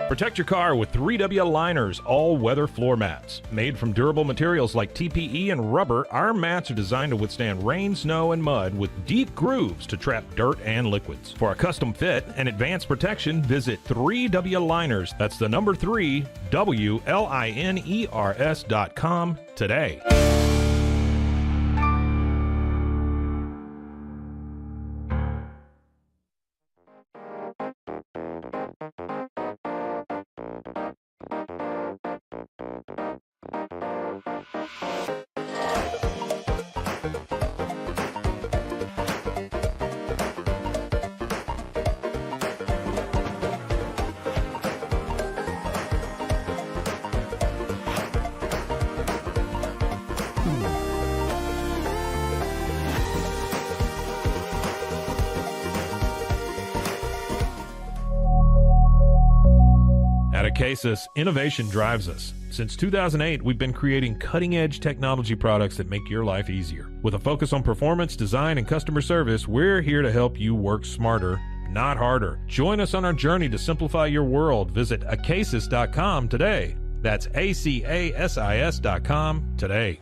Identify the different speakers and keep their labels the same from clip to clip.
Speaker 1: Protect your car with 3W Liners all-weather floor mats. Made from durable materials like TPE and rubber, our mats are designed to withstand rain, snow, and mud with deep grooves to trap dirt and liquids. For a custom fit and advanced protection, visit 3W Liners. That's the number 3, WLINERS.com today. At Acasis, innovation drives us. Since 2008, we've been creating cutting-edge technology products that make your life easier. With a focus on performance, design, and customer service, we're here to help you work smarter, not harder. Join us on our journey to simplify your world. Visit Acasis.com today. That's ACASIS.com today.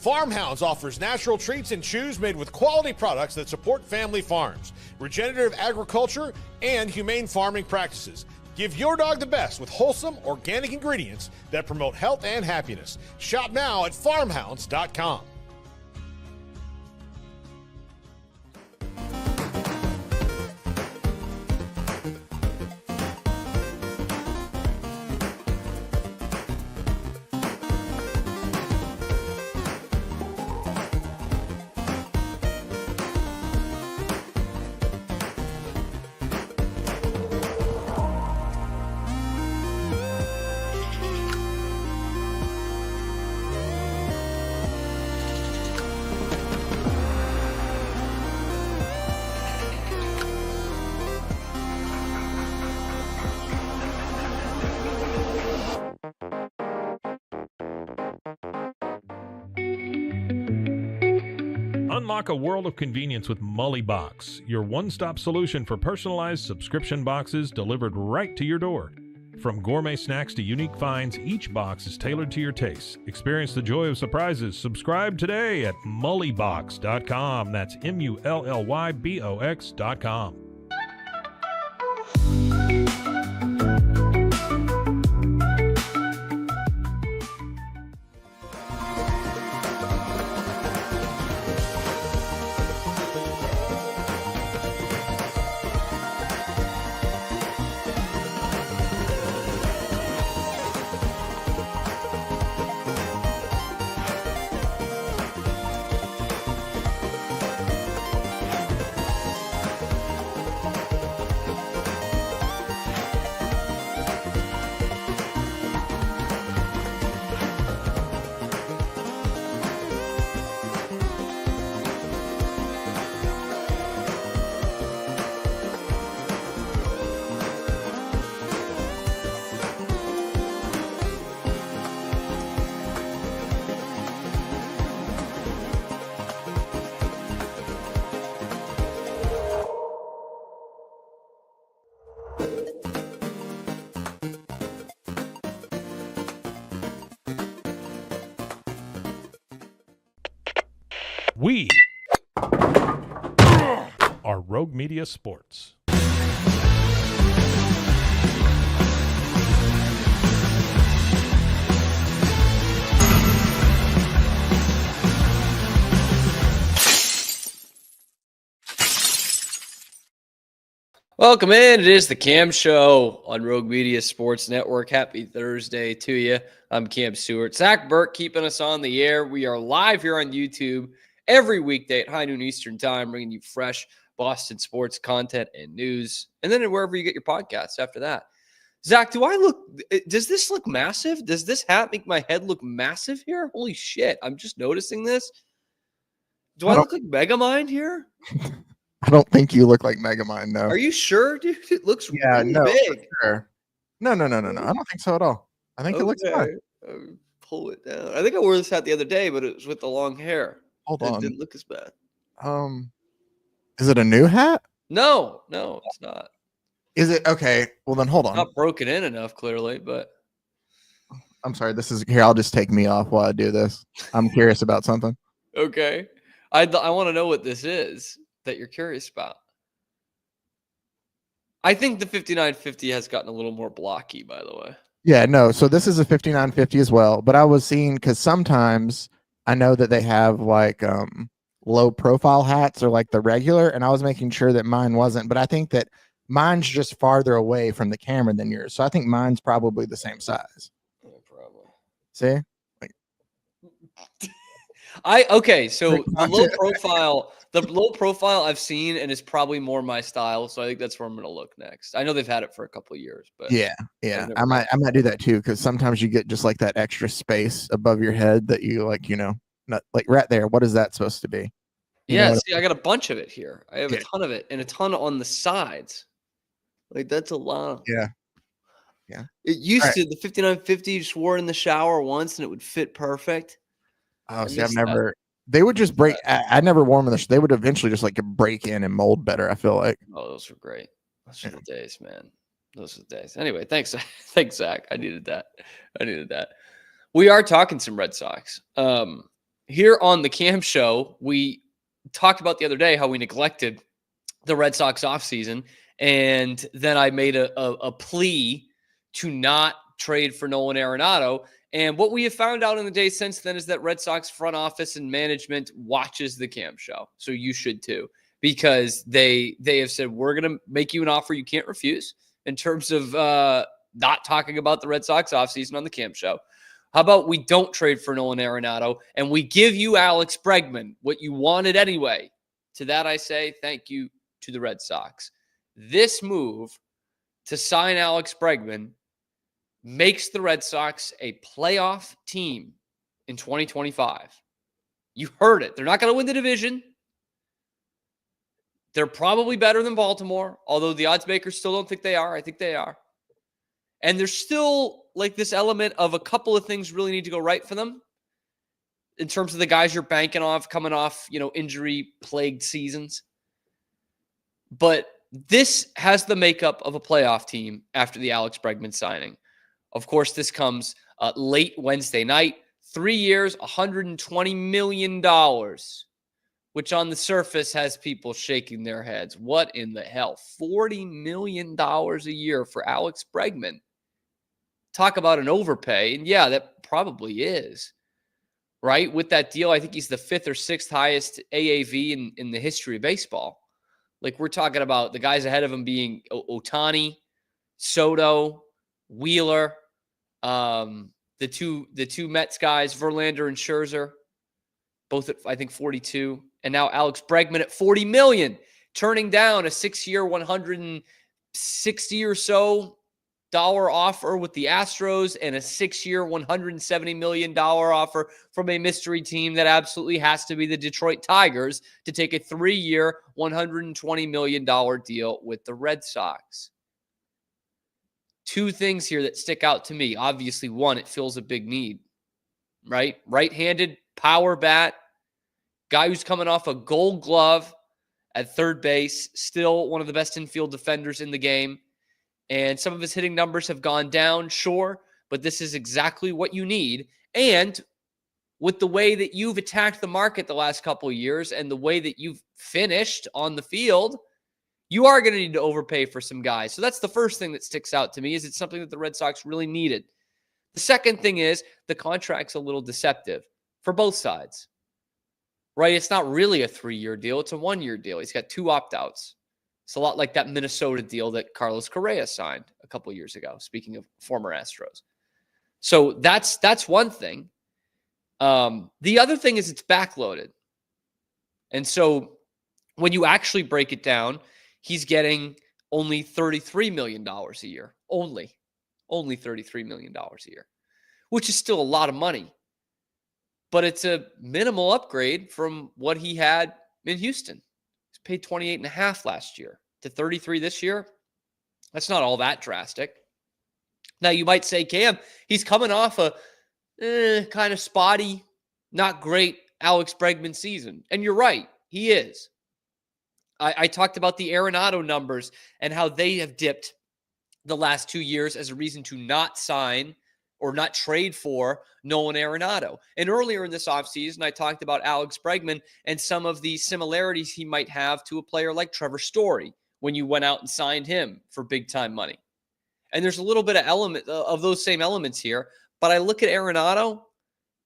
Speaker 2: Farmhounds offers natural treats and chews made with quality products that support family farms, regenerative agriculture, and humane farming practices. Give your dog the best with wholesome, organic ingredients that promote health and happiness. Shop now at farmhounds.com. Unlock a world of convenience with Mully Box, your one-stop solution for personalized subscription boxes delivered right to your door. From gourmet snacks to unique finds, each box is tailored to your tastes. Experience the joy of surprises. Subscribe today at mullybox.com. That's MULLYBOX.com. We are Rogue Media Sports.
Speaker 3: Welcome in. It is the Cam Show on Rogue Media Sports Network. Happy Thursday to you. I'm Cam Stewart. Zach Burke keeping us on the air. We are live here on YouTube every weekday at high noon Eastern time, bringing you fresh Boston sports content and news. And then wherever you get your podcasts after that. Zach, does this look massive? Does this hat make my head look massive here? Holy shit. I'm just noticing this. Do I look like Megamind here?
Speaker 4: I don't think you look like Megamind, no.
Speaker 3: Are you sure, dude? It looks really big.
Speaker 4: Sure. No. I don't think so at all. I think it looks fine.
Speaker 3: Pull it down. I think I wore this hat the other day, but it was with the long hair.
Speaker 4: Hold on.
Speaker 3: It didn't look as bad.
Speaker 4: Is it a new hat?
Speaker 3: No, it's not.
Speaker 4: Is it? Okay. Well, then hold on.
Speaker 3: It's not broken in enough, clearly, but.
Speaker 4: I'm sorry. I'll just take me off while I do this. I'm curious about something.
Speaker 3: Okay. I want to know what this is that you're curious about. I think the 5950 has gotten a little more blocky, by the way.
Speaker 4: Yeah, no. So this is a 5950 as well, but I was seeing, because sometimes I know that they have like low profile hats or like the regular, and I was making sure that mine wasn't, but I think that mine's just farther away from the camera than yours. So I think mine's probably the same size.
Speaker 3: No problem.
Speaker 4: See?
Speaker 3: So the low profile I've seen, and it's probably more my style. So I think that's where I'm going to look next. I know they've had it for a couple of years, but
Speaker 4: yeah. I might do that too, because sometimes you get just like that extra space above your head that you like, not like right there. What is that supposed to be?
Speaker 3: See, I got a bunch of it here. I have a ton of it and a ton on the sides. Like that's a lot.
Speaker 4: Yeah.
Speaker 3: It used to, the 5950, you just wore it in the shower once and it would fit perfect.
Speaker 4: Oh, see, they would just break. I never wore them they would eventually just like break in and mold better, I feel like.
Speaker 3: Oh, those were great. Those are the days, man. Those are the days. Anyway, thanks, Zach. I needed that. We are talking some Red Sox. Here on the Cam Show, we talked about the other day how we neglected the Red Sox offseason, and then I made a plea to not trade for Nolan Arenado. And what we have found out in the days since then is that Red Sox front office and management watches the Cam Show. So you should too, because they have said, we're going to make you an offer you can't refuse in terms of not talking about the Red Sox offseason on the Cam Show. How about we don't trade for Nolan Arenado and we give you Alex Bregman, what you wanted anyway? To that I say thank you to the Red Sox. This move to sign Alex Bregman makes the Red Sox a playoff team in 2025. You heard it. They're not going to win the division. They're probably better than Baltimore, although the odds makers still don't think they are. I think they are. And there's still like this element of a couple of things really need to go right for them in terms of the guys you're banking off, coming off, injury-plagued seasons. But this has the makeup of a playoff team after the Alex Bregman signing. Of course, this comes late Wednesday night. 3 years, $120 million, which on the surface has people shaking their heads. What in the hell? $40 million a year for Alex Bregman. Talk about an overpay. And yeah, that probably is. Right? With that deal, I think he's the 5th or 6th highest AAV in the history of baseball. Like we're talking about the guys ahead of him being Ohtani, Soto, Wheeler, the two Mets guys, Verlander and Scherzer, both at I think 42, and now Alex Bregman at $40 million, turning down a 6-year, $160 or so offer with the Astros and a 6-year, $170 million offer from a mystery team that absolutely has to be the Detroit Tigers to take a 3-year, $120 million deal with the Red Sox. Two things here that stick out to me. Obviously, one, it fills a big need, right? Right-handed power bat, guy who's coming off a Gold Glove at third base, still one of the best infield defenders in the game. And some of his hitting numbers have gone down, sure, but this is exactly what you need. And with the way that you've attacked the market the last couple of years and the way that you've finished on the field, you are going to need to overpay for some guys. So that's the first thing that sticks out to me, is it's something that the Red Sox really needed. The second thing is the contract's a little deceptive for both sides, right? It's not really a 3-year deal. It's a 1-year deal. He's got 2 opt-outs. It's a lot like that Minnesota deal that Carlos Correa signed a couple of years ago, speaking of former Astros. So that's one thing. The other thing is it's backloaded. And so when you actually break it down, he's getting only $33 million a year. Only $33 million a year, which is still a lot of money. But it's a minimal upgrade from what he had in Houston. He's paid 28.5 last year to 33 this year. That's not all that drastic. Now you might say, Cam, he's coming off a kind of spotty, not great Alex Bregman season. And you're right, he is. I talked about the Arenado numbers and how they have dipped the last 2 years as a reason to not sign or not trade for Nolan Arenado. And earlier in this offseason, I talked about Alex Bregman and some of the similarities he might have to a player like Trevor Story when you went out and signed him for big-time money. And there's a little bit of element of those same elements here. But I look at Arenado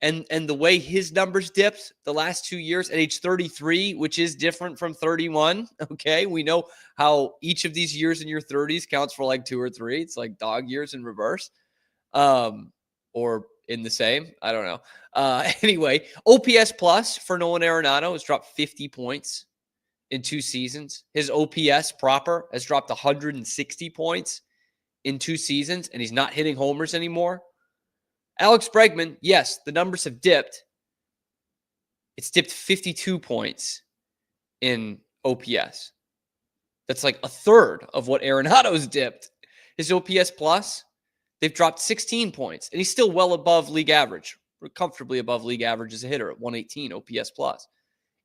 Speaker 3: and the way his numbers dipped the last 2 years at age 33, which is different from 31. Okay, we know how each of these years in your 30s counts for like 2 or 3. It's like dog years in reverse. Or in the same, I don't know. Anyway, OPS plus for Nolan Arenado has dropped 50 points in 2 seasons. His OPS proper has dropped 160 points in 2 seasons, and he's not hitting homers anymore. Alex Bregman, yes, the numbers have dipped. It's dipped 52 points in OPS. That's like a third of what Arenado's dipped. His OPS plus, they've dropped 16 points, and he's still well above league average. We're comfortably above league average as a hitter at 118 OPS plus.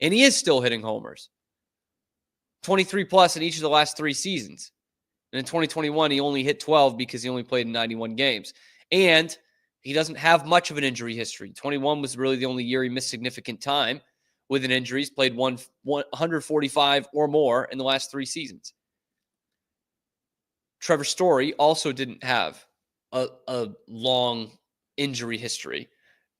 Speaker 3: And he is still hitting homers. 23 plus in each of the last 3 seasons. And in 2021, he only hit 12 because he only played in 91 games. And he doesn't have much of an injury history. 21 was really the only year he missed significant time with an injury. He's played 145 or more in the last 3 seasons. Trevor Story also didn't have a long injury history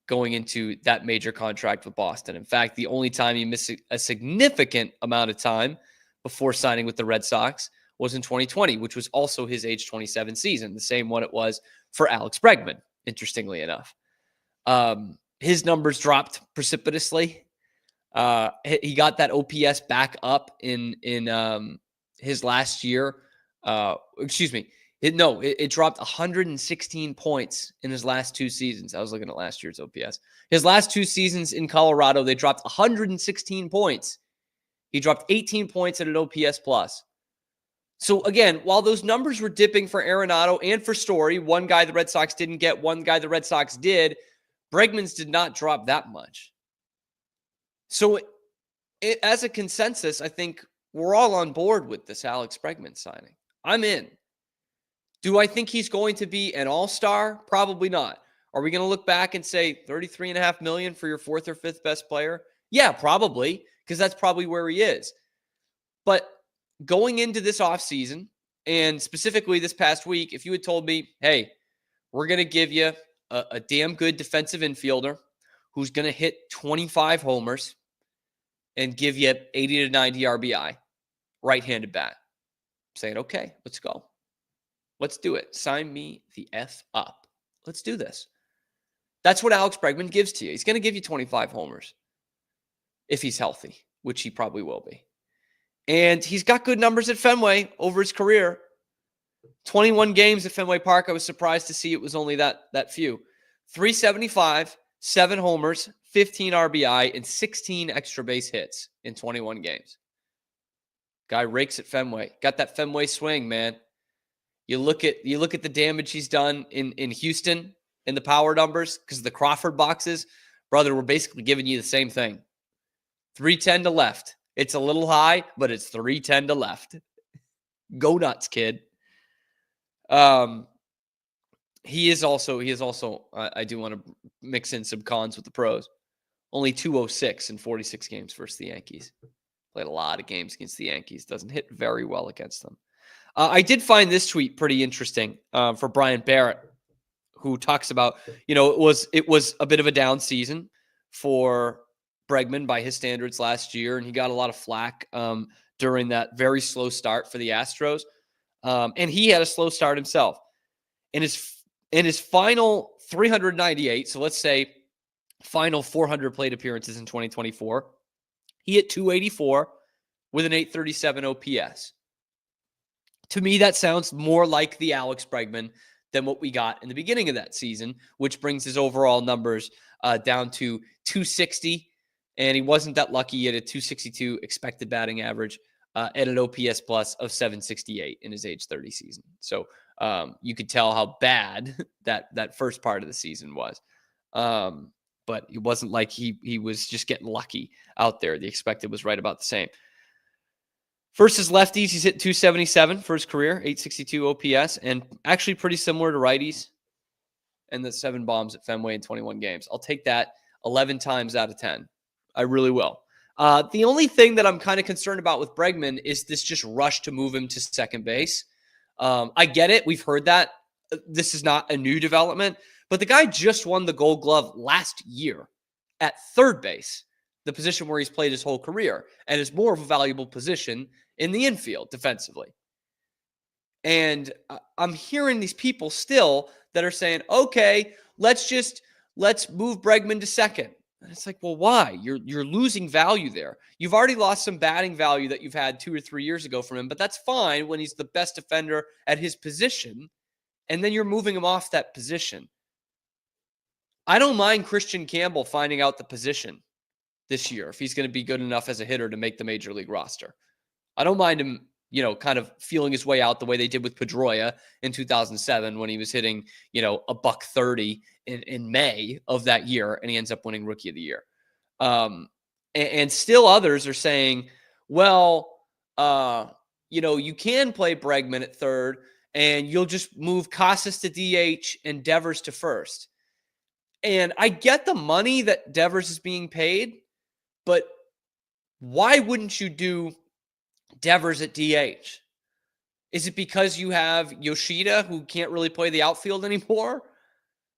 Speaker 3: going into that major contract with Boston. In fact, the only time he missed a significant amount of time before signing with the Red Sox was in 2020, which was also his age 27 season, the same one it was for Alex Bregman, interestingly enough. His numbers dropped precipitously. He got that OPS back up in his last year. It dropped 116 points in his last 2 seasons. I was looking at last year's OPS. His last 2 seasons in Colorado, they dropped 116 points. He dropped 18 points at an OPS plus. So again, while those numbers were dipping for Arenado and for Story, one guy the Red Sox didn't get, one guy the Red Sox did, Bregman's did not drop that much. So as a consensus, I think we're all on board with this Alex Bregman signing. I'm in. Do I think he's going to be an all-star? Probably not. Are we going to look back and say $33.5 million for your 4th or 5th best player? Yeah, probably, because that's probably where he is. But going into this offseason, and specifically this past week, if you had told me, hey, we're going to give you a damn good defensive infielder who's going to hit 25 homers and give you 80 to 90 RBI, right-handed bat, I'm saying, okay, let's go. Let's do it. Sign me the F up. Let's do this. That's what Alex Bregman gives to you. He's going to give you 25 homers if he's healthy, which he probably will be. And he's got good numbers at Fenway over his career. 21 games at Fenway Park. I was surprised to see it was only that few. 375, 7 homers, 15 RBI, and 16 extra base hits in 21 games. Guy rakes at Fenway. Got that Fenway swing, man. You look at the damage he's done in Houston in the power numbers because of the Crawford boxes. Brother, we're basically giving you the same thing. 310 to left. It's a little high, but it's 310 to left. Go nuts, kid. He is also, I do want to mix in some cons with the pros. Only 206 in 46 games versus the Yankees. Played a lot of games against the Yankees. Doesn't hit very well against them. I did find this tweet pretty interesting for Brian Barrett, who talks about, it was a bit of a down season for Bregman by his standards last year, and he got a lot of flack during that very slow start for the Astros. And he had a slow start himself. In his final 398, so let's say final 400 plate appearances in 2024, He hit 284 with an 837 OPS. To me, that sounds more like the Alex Bregman than what we got in the beginning of that season, which brings his overall numbers down to 260. And he wasn't that lucky. He had a 262 expected batting average and an OPS plus of 768 in his age 30 season. So you could tell how bad that first part of the season was. But it wasn't like he was just getting lucky out there. The expected was right about the same. Versus lefties, he's hit 277 for his career, 862 OPS, and actually pretty similar to righties. And the 7 bombs at Fenway in 21 games. I'll take that 11 times out of 10. I really will. The only thing that I'm kind of concerned about with Bregman is this just rush to move him to second base. I get it. We've heard that. This is not a new development. But the guy just won the Gold Glove last year at third base, the position where he's played his whole career, and is more of a valuable position in the infield defensively. And I'm hearing these people still that are saying, okay, let's move Bregman to second. And it's like, well, why? You're losing value there. You've already lost some batting value that you've had 2 or 3 years ago from him, but that's fine when he's the best defender at his position, and then you're moving him off that position. I don't mind Christian Campbell finding out the position this year if he's going to be good enough as a hitter to make the major league roster. I don't mind him, kind of feeling his way out the way they did with Pedroia in 2007 when he was hitting, $130 in May of that year, and he ends up winning Rookie of the Year. And still others are saying, well, you can play Bregman at third, and you'll just move Casas to DH and Devers to first. And I get the money that Devers is being paid, but why wouldn't you do Devers at DH? Is it because you have Yoshida who can't really play the outfield anymore?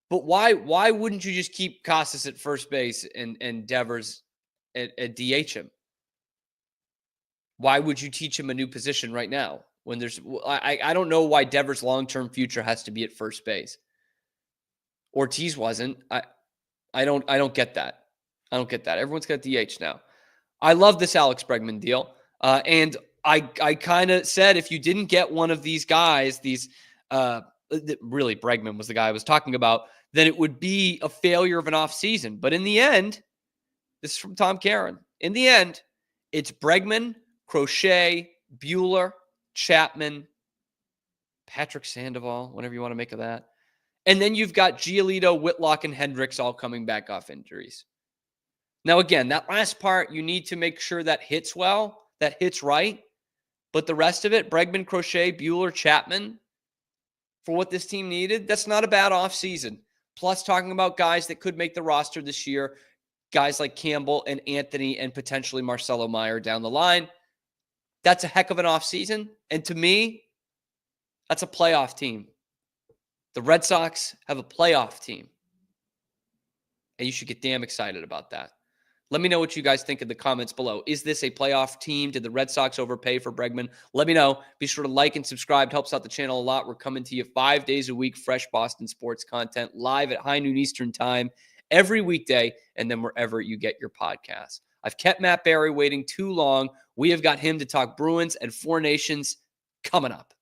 Speaker 3: But why wouldn't you just keep Casas at first base and Devers at DH him? Why would you teach him a new position right now when I don't know why Devers' long-term future has to be at first base. Ortiz wasn't. I don't get that. I don't get that. Everyone's got DH now. I love this Alex Bregman deal. And I kind of said, if you didn't get one of these guys, really Bregman was the guy I was talking about, then it would be a failure of an offseason. But in the end, this is from Tom Caron. In the end, it's Bregman, Crochet, Buehler, Chapman, Patrick Sandoval, whatever you want to make of that. And then you've got Giolito, Whitlock, and Hendricks all coming back off injuries. Now, again, that last part, you need to make sure that hits well, that hits right. But the rest of it, Bregman, Crochet, Buehler, Chapman, for what this team needed, that's not a bad offseason. Plus, talking about guys that could make the roster this year, guys like Campbell and Anthony and potentially Marcelo Meyer down the line. That's a heck of an offseason. And to me, that's a playoff team. The Red Sox have a playoff team. And you should get damn excited about that. Let me know what you guys think in the comments below. Is this a playoff team? Did the Red Sox overpay for Bregman? Let me know. Be sure to like and subscribe. It helps out the channel a lot. We're coming to you 5 days a week, fresh Boston sports content, live at high noon Eastern time, every weekday, and then wherever you get your podcasts. I've kept Matt Barry waiting too long. We have got him to talk Bruins and Four Nations coming up.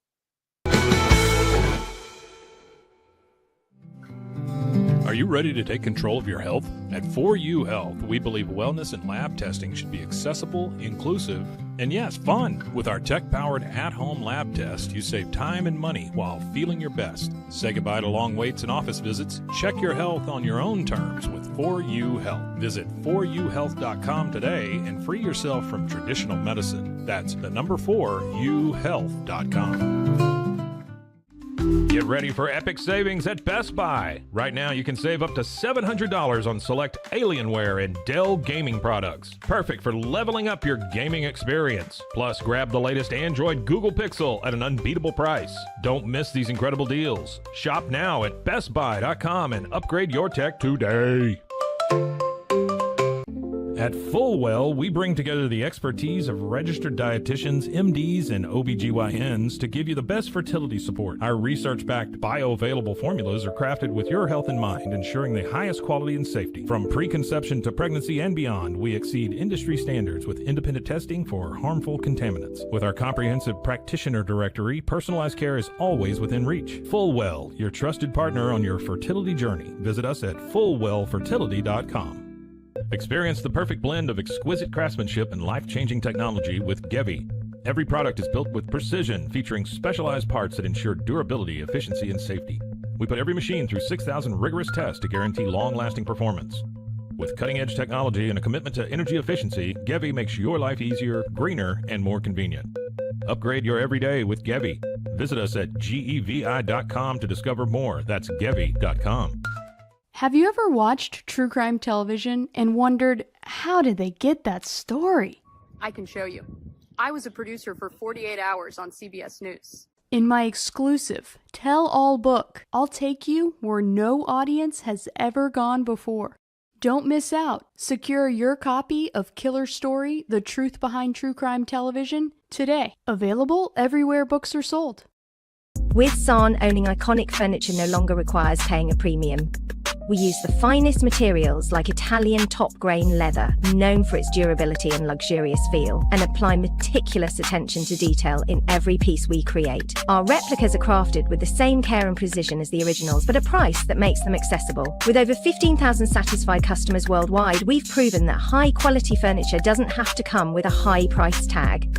Speaker 1: Are you ready to take control of your health? At 4U Health, we believe wellness and lab testing should be accessible, inclusive, and yes, fun. With our tech-powered at-home lab test, you save time and money while feeling your best. Say goodbye to long waits and office visits. Check your health on your own terms with 4U Health. Visit 4uhealth.com today and free yourself from traditional medicine. That's the number 4uhealth.com. Get ready for epic savings at Best Buy. Right now, you can save up to $700 on select Alienware and Dell gaming products. Perfect for leveling up your gaming experience. Plus, grab the latest Android Google Pixel at an unbeatable price. Don't miss these incredible deals. Shop now at bestbuy.com and upgrade your tech today.
Speaker 2: At Fullwell, we bring together the expertise of registered dietitians, MDs, and OBGYNs to give you the best fertility support. Our research-backed bioavailable formulas are crafted with your health in mind, ensuring the highest quality and safety. From preconception to pregnancy and beyond, we exceed industry standards with independent testing for harmful contaminants. With our comprehensive practitioner directory, personalized care is always within reach. Fullwell, your trusted partner on your fertility journey. Visit us at fullwellfertility.com. Experience the perfect blend of exquisite craftsmanship and life-changing technology with Gevi. Every product is built with precision, featuring specialized parts that ensure durability, efficiency, and safety. We put every machine through 6,000 rigorous tests to guarantee long-lasting performance. With cutting-edge technology and a commitment to energy efficiency, Gevi makes your life easier, greener, and more convenient. Upgrade your everyday with Gevi. Visit us at gevi.com to discover more. That's gevi.com.
Speaker 5: Have you ever watched true crime television and wondered, how did they get that story?
Speaker 6: I can show you. I was a producer for 48 Hours on CBS News.
Speaker 5: In my exclusive tell-all book, I'll take you where no audience has ever gone before. Don't miss out. Secure your copy of Killer Story: The Truth Behind True Crime Television today. Available everywhere books are sold.
Speaker 7: With San, owning iconic furniture no longer requires paying a premium. We use the finest materials like Italian top-grain leather, known for its durability and luxurious feel, and apply meticulous attention to detail in every piece we create. Our replicas are crafted with the same care and precision as the originals, but a price that makes them accessible. With over 15,000 satisfied customers worldwide, we've proven that high-quality furniture doesn't have to come with a high price tag.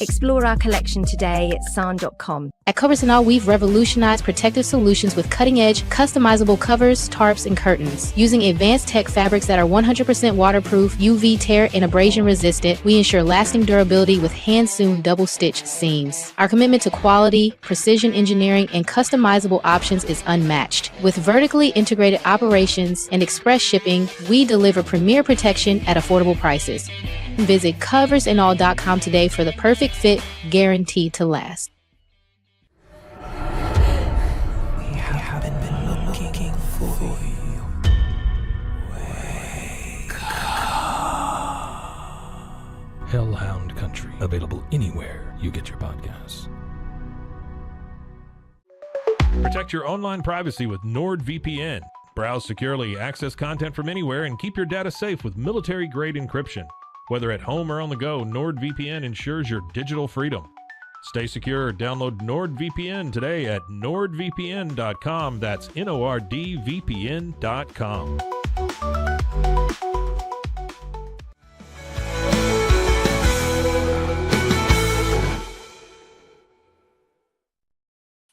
Speaker 7: Explore our collection today at san.com.
Speaker 8: At Covers & All, we've revolutionized protective solutions with cutting-edge, customizable covers, tarps, and curtains. Using advanced tech fabrics that are 100% waterproof, UV tear, and abrasion resistant, we ensure lasting durability with hand-sewn double-stitch seams. Our commitment to quality, precision engineering, and customizable options is unmatched. With vertically integrated operations and express shipping, we deliver premier protection at affordable prices. Visit coversandall.com today for the perfect fit, guaranteed to last.
Speaker 9: We haven't been looking for you. Wake up.
Speaker 2: Hellhound Country, available anywhere you get your podcasts. Protect your online privacy with NordVPN. Browse securely, access content from anywhere, and keep your data safe with military-grade encryption. Whether at home or on the go, NordVPN ensures your digital freedom. Stay secure. Download NordVPN today at nordvpn.com. That's NORDVPN.com.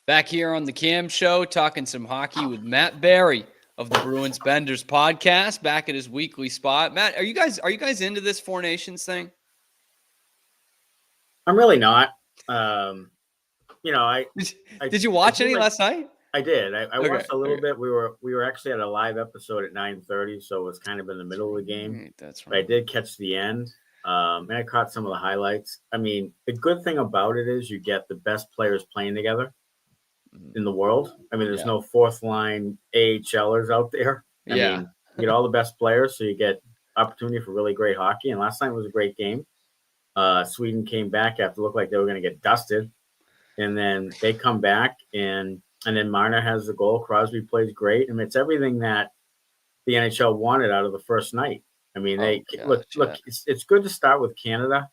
Speaker 3: Back here on the Cam Show, talking some hockey with Matt Barry of the Bruins Benders podcast, back at his weekly spot. Matt, are you guys into this Four Nations thing?
Speaker 10: I'm really not.
Speaker 3: Did you watch any last night?
Speaker 10: I did. I watched a little bit. We were actually at a live episode at 9:30, so it was kind of in the middle of the game.
Speaker 3: That's right.
Speaker 10: But I did catch the end, and I caught some of the highlights. I mean, the good thing about it is you get the best players playing together in the world. I mean, there's no fourth line AHLers out there. I mean, you get all the best players, so you get opportunity for really great hockey. And last night was a great game. Sweden came back after it looked like they were going to get dusted, and then they come back, and then Marner has the goal. Crosby plays great. I mean, it's everything that the NHL wanted out of the first night. I mean, look. It's good to start with Canada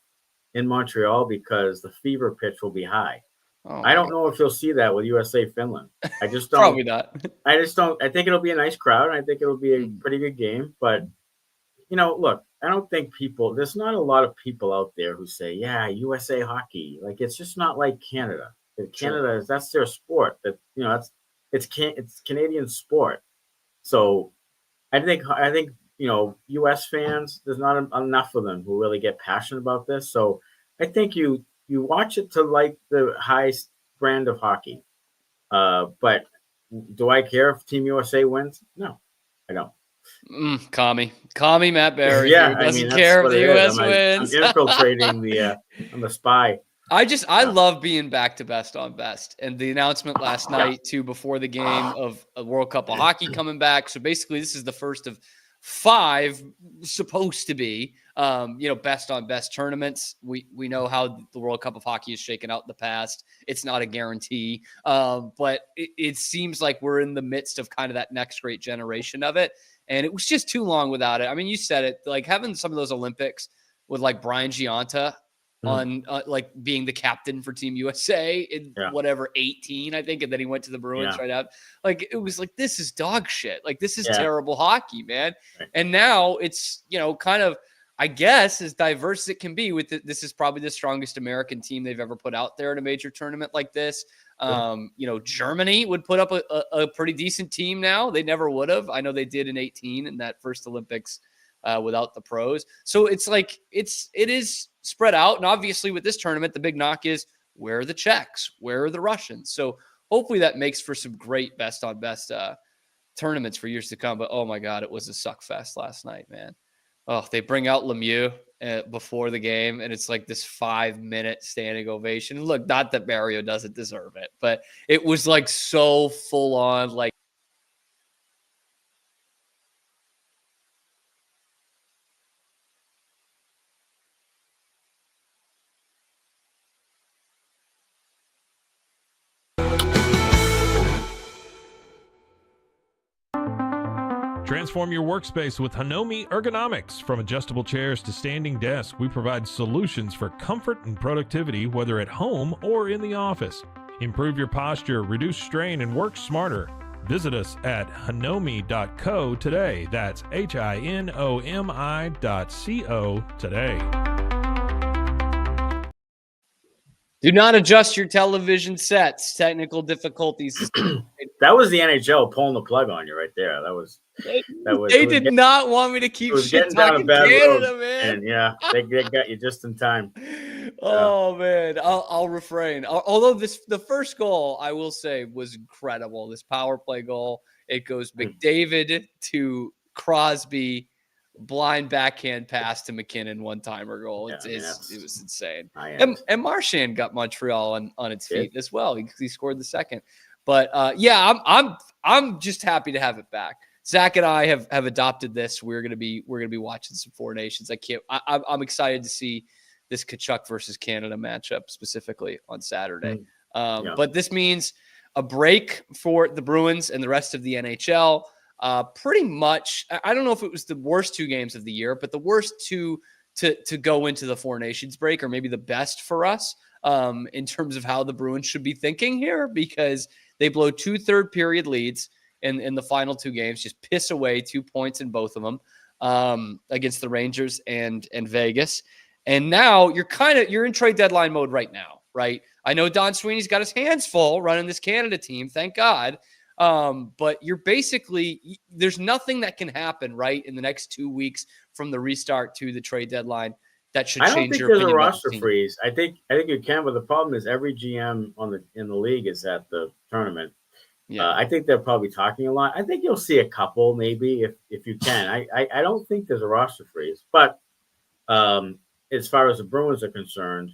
Speaker 10: in Montreal because the fever pitch will be high. I don't know if you'll see that with USA Finland. I just don't.
Speaker 3: Probably not.
Speaker 10: I just don't. I think it'll be a nice crowd. I think it'll be a pretty good game. But, look, I don't think there's not a lot of people out there who say, yeah, USA hockey. Like, it's just not like Canada. Canada, that's their sport. It's Canadian sport. So I think US fans, there's not enough of them who really get passionate about this. So I think you watch it to like the highest brand of hockey. But do I care if Team USA wins? No, I don't.
Speaker 3: Commie Matt Barry.
Speaker 10: Yeah,
Speaker 3: doesn't care if the US wins.
Speaker 10: I'm infiltrating I'm the spy.
Speaker 3: I love being back to best on best. And the announcement last night too, before the game of a World Cup of Hockey coming back. So basically this is the first of 5 supposed to be, best on best tournaments. We know how the World Cup of Hockey has shaken out in the past. It's not a guarantee, but it seems like we're in the midst of kind of that next great generation of it. And it was just too long without it. I mean, you said it, like having some of those Olympics with like Brian Giunta on like being the captain for Team USA in whatever 18, I think. And then he went to the Bruins right out. Like, it was like, this is dog shit. Like, this is terrible hockey, man. Right. And now it's, kind of, I guess, as diverse as it can be with this is probably the strongest American team they've ever put out there in a major tournament like this. Germany would put up a pretty decent team now. They never would have. I know they did in 18 in that first Olympics without the pros. So it's like, it is spread out. And obviously with this tournament, the big knock is, where are the Czechs? Where are the Russians? So hopefully that makes for some great best on best tournaments for years to come. But oh my God, it was a suck fest last night, man. Oh, they bring out Lemieux before the game, and it's like this 5-minute standing ovation. Look, not that Mario doesn't deserve it, but it was like so full on, like,
Speaker 2: Transform your workspace with Hanomi Ergonomics. From adjustable chairs to standing desks, we provide solutions for comfort and productivity, whether at home or in the office. Improve your posture, reduce strain, and work smarter. Visit us at hanomi.co today. That's HINOMI.co today.
Speaker 3: Do not adjust your television sets. Technical difficulties.
Speaker 10: That was the NHL pulling the plug on you right there.
Speaker 3: They did not want me to keep shit talking Canada, man.
Speaker 10: And they got you just in time.
Speaker 3: Oh man, I'll refrain. Although the first goal, I will say, was incredible. This power play goal. It goes McDavid to Crosby. Blind backhand pass to McKinnon, one-timer goal. It was insane. And Marchand got Montreal on its feet as well. He scored the second. But I'm just happy to have it back. Zach and I have adopted this. We're gonna be watching some Four Nations. I'm excited to see this Tkachuk versus Canada matchup specifically on Saturday. But this means a break for the Bruins and the rest of the NHL. Pretty much, I don't know if it was the worst 2 games of the year, but the worst 2 to go into the Four Nations break, or maybe the best for us in terms of how the Bruins should be thinking here, because they blow 2 third-period leads in the final 2 games, just piss away 2 points in both of them against the Rangers and Vegas. And now you're in trade deadline mode right now, right? I know Don Sweeney's got his hands full running this Canada team, thank God. But you're basically, there's nothing that can happen right in the next 2 weeks from the restart to the trade deadline that should change your opinion.
Speaker 10: I don't think there's a roster freeze. I think you can, but the problem is every GM in the league is at the tournament. I think they're probably talking a lot. I think you'll see a couple maybe if you can. I don't think there's a roster freeze, but as far as the Bruins are concerned,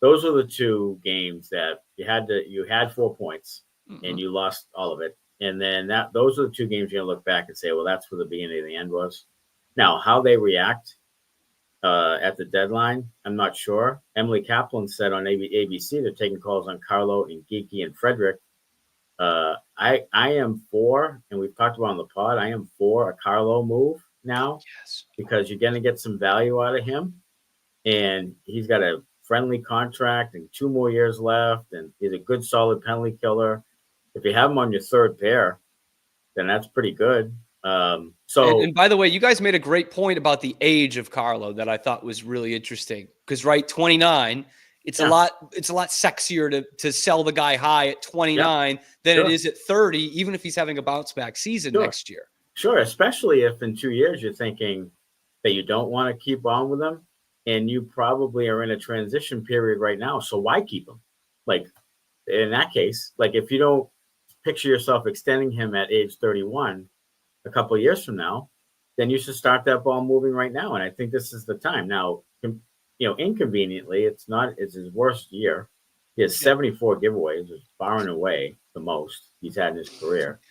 Speaker 10: those are the 2 games that you had 4 points. And you lost all of it. And then those are the 2 games you're going to look back and say, well, that's where the beginning of the end was. Now, how they react at the deadline, I'm not sure. Emily Kaplan said on ABC they're taking calls on Carlo and Geeky and Frederick. I am for, and we've talked about on the pod, I am for a Carlo move now because you're going to get some value out of him. And he's got a friendly contract and 2 more years left, and he's a good, solid penalty killer. If you have him on your third pair, then that's pretty good. And
Speaker 3: by the way, you guys made a great point about the age of Carlo that I thought was really interesting. Because 29, it's a lot sexier to sell the guy high at 29 than it is at 30, even if he's having a bounce back season next year.
Speaker 10: Sure, especially if in 2 years you're thinking that you don't want to keep on with him, and you probably are in a transition period right now. So why keep him? Like in that case, like if you don't picture yourself extending him at age 31 a couple of years from now, then you should start that ball moving right now. And I think this is the time. Now, inconveniently, it's his worst year. He has 74 giveaways, which is far and away the most he's had in his career.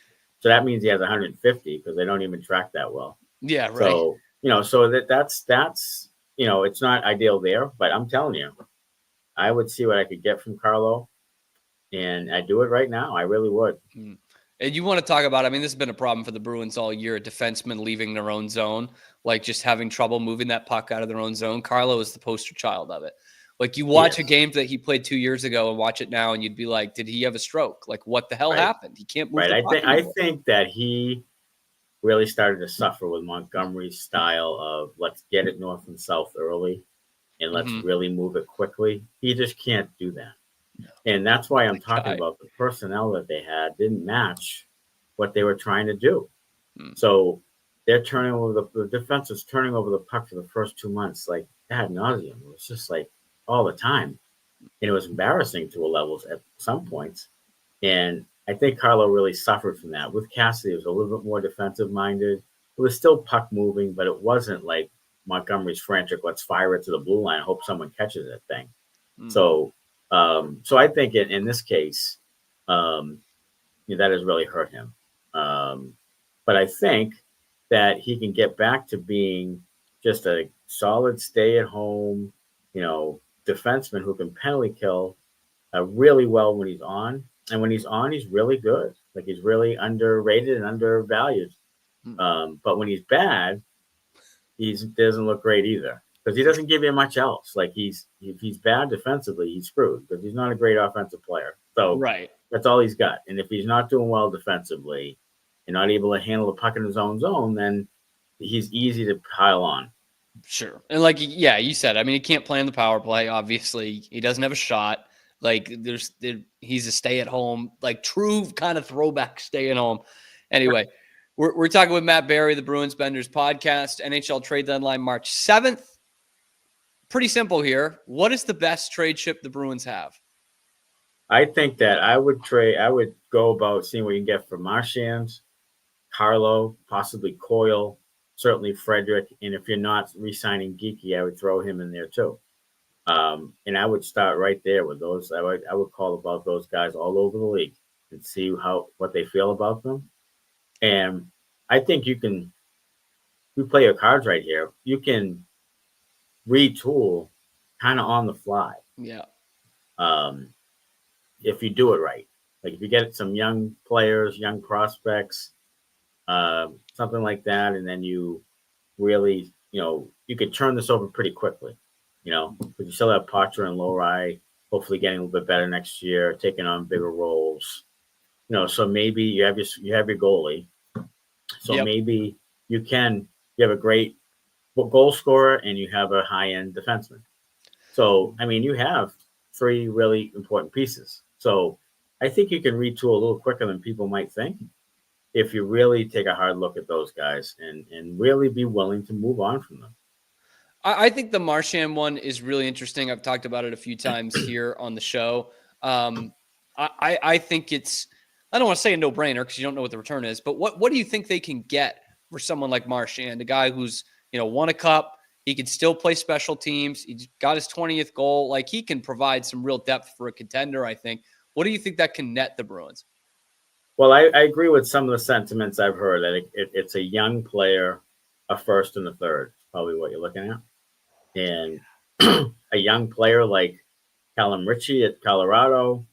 Speaker 10: So that means he has 150 because they don't even track that well.
Speaker 3: Yeah, right.
Speaker 10: So, so that's it's not ideal there, but I'm telling you, I would see what I could get from Carlo, and I'd do it right now. I really would.
Speaker 3: And you want to talk about, I mean, this has been a problem for the Bruins all year, defensemen leaving their own zone, like just having trouble moving that puck out of their own zone. Carlo is the poster child of it. Like you watch a game that he played 2 years ago and watch it now, and you'd be like, did he have a stroke? Like what the hell happened? He can't move the puck
Speaker 10: I think that he really started to suffer with Montgomery's style of let's get it north and south early and let's really move it quickly. He just can't do that. No. And that's why I'm talking about the personnel that they had didn't match what they were trying to do. So they're turning over the defense was turning over the puck for the first 2 months like ad nauseum. It was just like all the time. And it was embarrassing to a level at some points. And I think Carlo really suffered from that. With Cassidy, it was a little bit more defensive minded. It was still puck moving, but it wasn't like Montgomery's frantic, let's fire it to the blue line, hope someone catches that thing. So I think in this case, that has really hurt him. But I think that he can get back to being just a solid stay-at-home, defenseman who can penalty kill really well when he's on. And when he's on, he's really good. Like he's really underrated and undervalued. But when he's bad, he doesn't look great either because he doesn't give you much else. Like if he's bad defensively, he's screwed because he's not a great offensive player. So that's all he's got. And if he's not doing well defensively and not able to handle the puck in his own zone, then he's easy to pile on.
Speaker 3: Sure. And like, yeah, you said, I mean, he can't play in the power play. Obviously he doesn't have a shot. Like he's a stay at home, like true kind of throwback stay at home. Anyway, we're talking with Matt Barrie, the Bruins Benders podcast, NHL trade deadline, March 7th. Pretty simple here. What is the best trade chip the Bruins have?
Speaker 10: I think that I would go about seeing what you can get for Marchand, Carlo, possibly Coyle, certainly Frederick. And if you're not re-signing Geekie, I would throw him in there too. And I would start right there with those. I would call about those guys all over the league and see what they feel about them. And I think you play your cards right here. You can retool kind of on the fly.
Speaker 3: Yeah.
Speaker 10: If you do it right, like if you get some young players, young prospects, something like that, and then you really, you could turn this over pretty quickly. But you still have Poitras and Lowry, hopefully getting a little bit better next year, taking on bigger roles. So maybe you have your goalie. So maybe you have a great goal scorer and you have a high-end defenseman. So, I mean, you have 3 really important pieces. So I think you can retool a little quicker than people might think if you really take a hard look at those guys and really be willing to move on from them.
Speaker 3: I think the Marchand one is really interesting. I've talked about it a few times here on the show. I think it's, I don't want to say a no-brainer because you don't know what the return is, but what do you think they can get for someone like Marchand, a guy who's, won a cup, he can still play special teams, he got his 20th goal, like he can provide some real depth for a contender, I think. What do you think that can net the Bruins?
Speaker 10: Well, I agree with some of the sentiments I've heard that it's a young player, a first and a third, probably what you're looking at. And a young player like Callum Ritchie at Colorado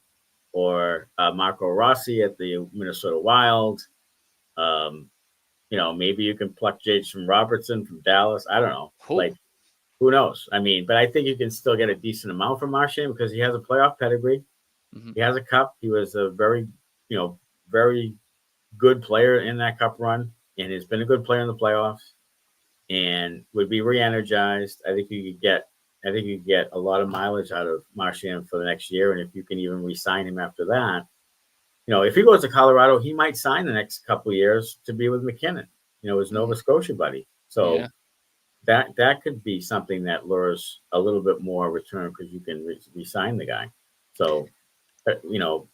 Speaker 10: or Marco Rossi at the Minnesota Wild. Maybe you can pluck Jason Robertson from Dallas. I don't know. Cool. Like, who knows? I mean, but I think you can still get a decent amount from Marchand because he has a playoff pedigree. Mm-hmm. He has a cup. He was a very, very good player in that cup run and has been a good player in the playoffs and would be re-energized. I think you could get a lot of mileage out of Marchand for the next year. And if you can even re-sign him after that, if he goes to Colorado, he might sign the next couple of years to be with McKinnon, his Nova Scotia buddy. So that could be something that lures a little bit more return because you can re-sign the guy. So,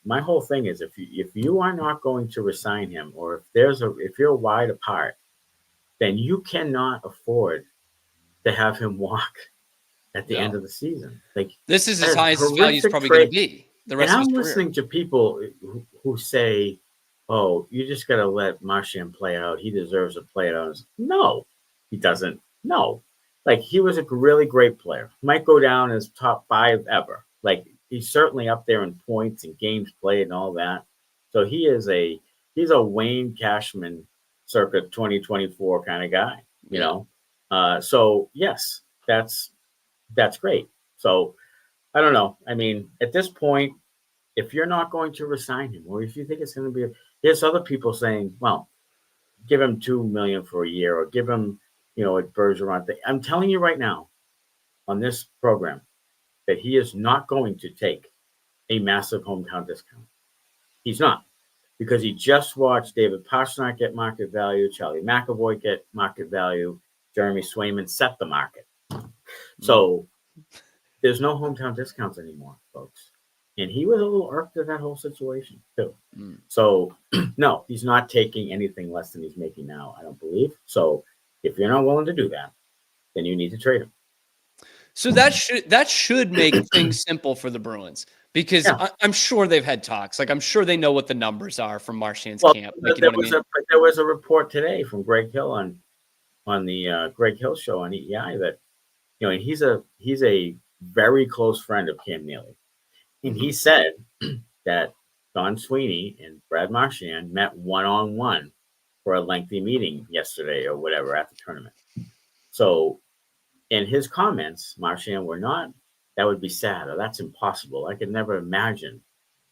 Speaker 10: my whole thing is if you are not going to resign him, or if you're wide apart, then you cannot afford to have him walk at the end of the season. Like
Speaker 3: this is as high as his value is probably going to be. The rest
Speaker 10: and
Speaker 3: of his
Speaker 10: I'm
Speaker 3: career.
Speaker 10: Listening to people who say, "Oh, you just got to let Marchand play out. He deserves to play it out." No, He doesn't know. Like, he was a really great player. Might go down as top 5 ever. Like, he's certainly up there in points and games played and all that. So he's a Wayne Cashman circa 2024 kind of guy, you know? So yes, that's great. So I don't know. I mean, at this point, if you're not going to resign him, or if you think it's going to be, there's other people saying, well, give him $2 million for a year, or give him, you know, a Bergeron thing. I'm telling you right now on this program that he is not going to take a massive hometown discount. He's not, because he just watched David Pastrnak get market value, Charlie McAvoy get market value, Jeremy Swayman set the market. So there's no hometown discounts anymore, folks. And he was a little irked at that whole situation too. So no, he's not taking anything less than he's making now, I don't believe. So if you're not willing to do that, then you need to trade him.
Speaker 3: So that should make things simple for the Bruins, because I'm sure they've had talks. Like, I'm sure they know what the numbers are from Marchand's camp. Like,
Speaker 10: there was a report today from Greg Hill on the Greg Hill show on EEI that, you know, he's a very close friend of Cam Neely. And he said that Don Sweeney and Brad Marchand met one-on-one for a lengthy meeting yesterday or whatever at the tournament. So in his comments, Marchand were not, that would be sad, or that's impossible. I could never imagine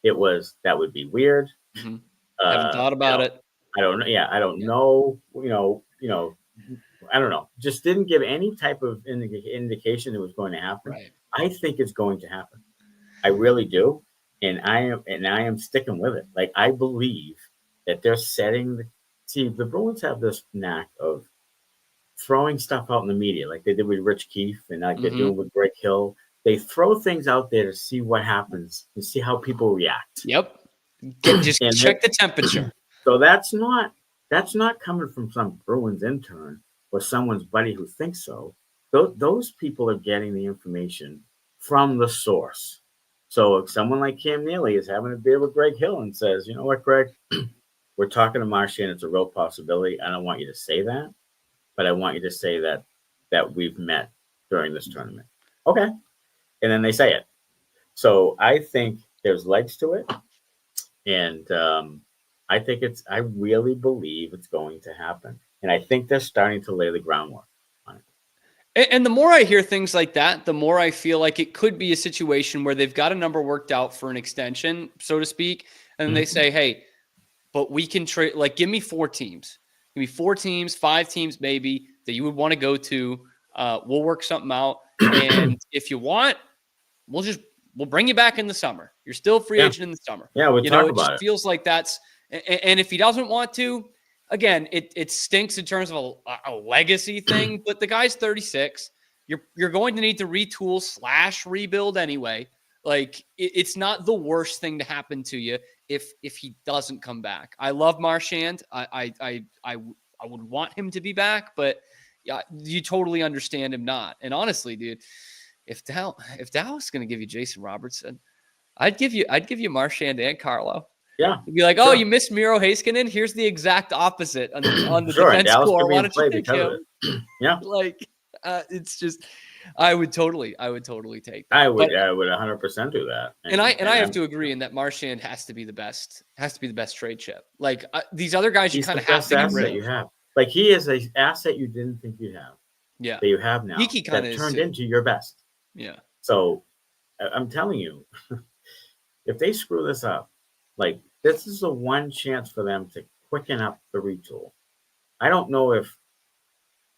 Speaker 10: that would be weird.
Speaker 3: Haven't thought about it.
Speaker 10: I don't know. Yeah, I don't know. You know, I don't know. Just didn't give any type of indication it was going to happen.
Speaker 3: Right.
Speaker 10: I think it's going to happen. I really do. And I am sticking with it. Like, I believe that they're setting the Bruins have this knack of throwing stuff out in the media, like they did with Rich Keefe and like they're doing with Greg Hill. They throw things out there to see what happens and see how people react.
Speaker 3: Yep. Just check the temperature.
Speaker 10: So that's not coming from some Bruins intern or someone's buddy who thinks so. Those people are getting the information from the source. So if someone like Cam Neely is having a beer with Greg Hill and says, you know what, Greg, we're talking to Marchand, it's a real possibility. I don't want you to say that, but I want you to say that we've met during this tournament. Okay. And then they say it. So I think there's legs to it. And I really believe it's going to happen. And I think they're starting to lay the groundwork on it.
Speaker 3: And the more I hear things like that, the more I feel like it could be a situation where they've got a number worked out for an extension, so to speak. And they say, hey, but we can trade, like, give me 4 teams. Give me 4 teams, 5 teams maybe that you would want to go to. We'll work something out. And if you want, we'll bring you back in the summer. You're still free agent in the summer.
Speaker 10: Yeah, we'll talk about it.
Speaker 3: It feels like that's, and if he doesn't want to, again, it stinks in terms of a legacy thing, but the guy's 36. You're going to need to retool / rebuild anyway. Like, it's not the worst thing to happen to you if he doesn't come back. I love Marchand. I would want him to be back, but yeah, you totally understand him not. And honestly, dude, if Dallas is going to give you Jason Robertson, I'd give you Marchand and Carlo.
Speaker 10: Yeah.
Speaker 3: You'd be like, oh, you missed Miro Heiskanen? Here's the exact opposite on the defense core. Why don't you take him?
Speaker 10: Yeah.
Speaker 3: Like, it's just, I would totally take that.
Speaker 10: I would 100% do that.
Speaker 3: And I have to agree in that Marchand has to be the best trade chip. Like, these other guys, you kind of have to get rid of.
Speaker 10: You have. Like, he is an asset you didn't think you'd have.
Speaker 3: Yeah.
Speaker 10: That you have now.
Speaker 3: Geeky kind of
Speaker 10: turned into your best.
Speaker 3: Yeah.
Speaker 10: So I'm telling you, if they screw this up, like, this is the one chance for them to quicken up the retool. I don't know if